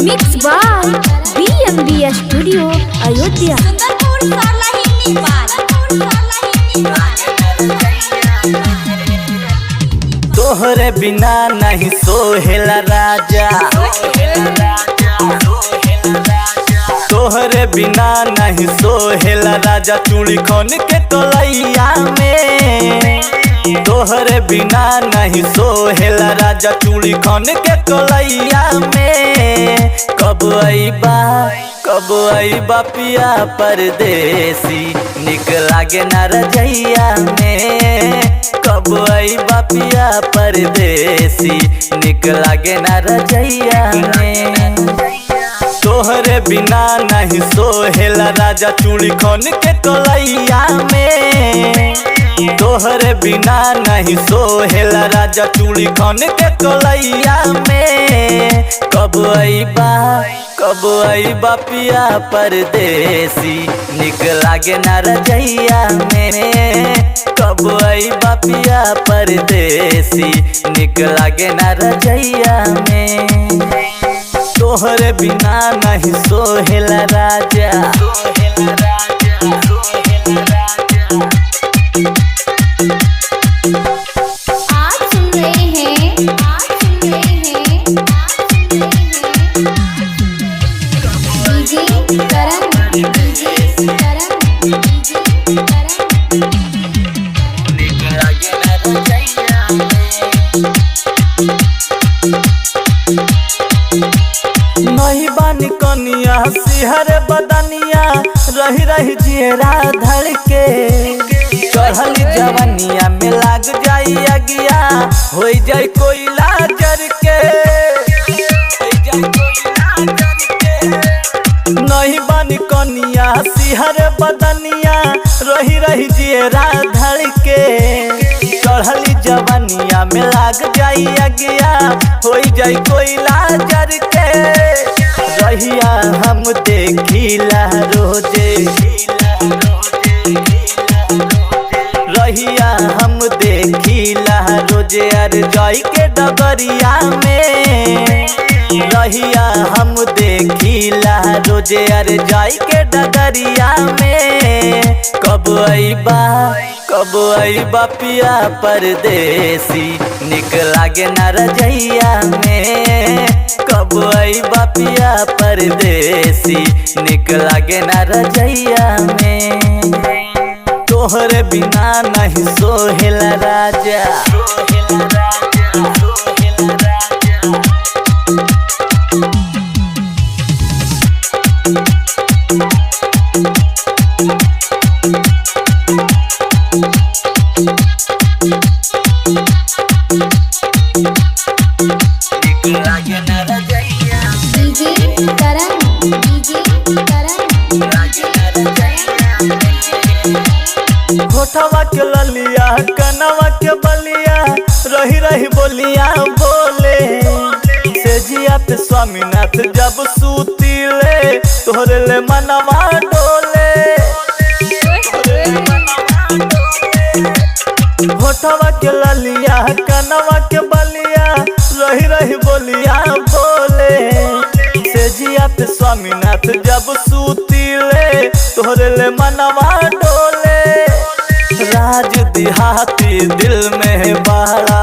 Mix by BMB studio Ayodhya. तोहरे बिना नहीं सोहेला राजा, तोहरे बिना नहीं सोहेला राजा, चूड़ी खन के तोलैया में। तोहरे बिना नहीं सोहेला राजा, चूड़ी खन के तोलैया में। कब अइबा पिया परदेसी, निक लागे ना रजैया में। कब अइबा पिया परदेसी, निक लागे ना रजैया में। तोहरे बिना नहीं सोहेला राजा, चूड़ी खन के तोलैया में। तोहरे बिना नहीं सोहेला राजा, चूड़ी खन के तोलैया में। कब अइबा पिया परदेसी, निक लागे ना रजैया में। कब अइबा पिया परदेसी, निक लागे ना रजैया में। तोहरे बिना नहीं सोहेला राजा, आज सुन रहे हैं डीजे करण। निक लागे ना रजैया में। नहीं बानी कनिया सिहर बदनिया, रही रही जियरा धड़के। चढ़ली जवनिया में लाग जाई अगिया, हो जाए कोयला जर के। नहीं बानी कनिया सिहर बदनिया, रही रही जियरा धड़के। चढ़ली जवनिया में लाग जाई अगिया, हो जाए कोयला जर के। रहिया हम देखिला रोजे, रहिया हम देखिला रोजे, अर जाई के डगरिया में। रहिया हम देखिला रोजे, अर जाई के डगरिया में। कब अइबा पिया परदेसी, निक लागे ना रजैया में। कब अइबा पिया परदेसी, निक लागे ना रजैया में। तोहरे बिना नहीं सोहेला राजा, डीजे करण। होठवा के ललिया कनवा के बलिया, रही रही बोलिया बोले। सेजिया पे स्वामीनाथ जब सूतीले, तोहरे ले मनवा डोले। होठवा के ललिया कनवा के बलिया, रही रही बोलिया बोले। सेजिया पे स्वामीनाथ जब सूतीले, तोहरे ले मनवा डोले। राज देहाती दिल में बाड़ा,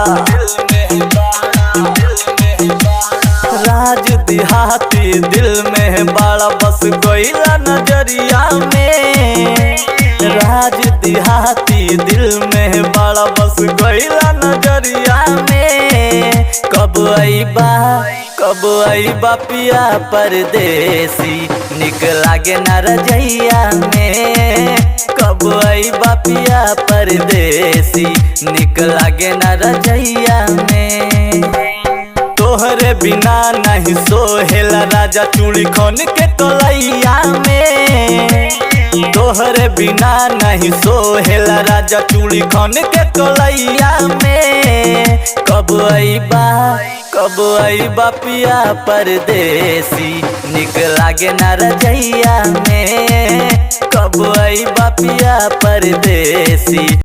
राज देहाती दिल में बाड़ा, बस कोयला नजरिया में। राज देहाती दिल में बाड़ा, बस कोयला नजरिया में। कब अइबा पिया परदेसी, निक लागे ना रजैया में। कब अइबा पिया परदेसी, निक लागे ना रजैया में। तोहरे बिना नहीं सोहेला राजा, चूड़ी खन के तोलैया में। तोहरे बिना नहीं सोहेला राजा, चूड़ी खन के तोलैया में। कब अइबा पिया परदेसी, निक लागे ना रजैया में। कब अइबा पिया परदेसी।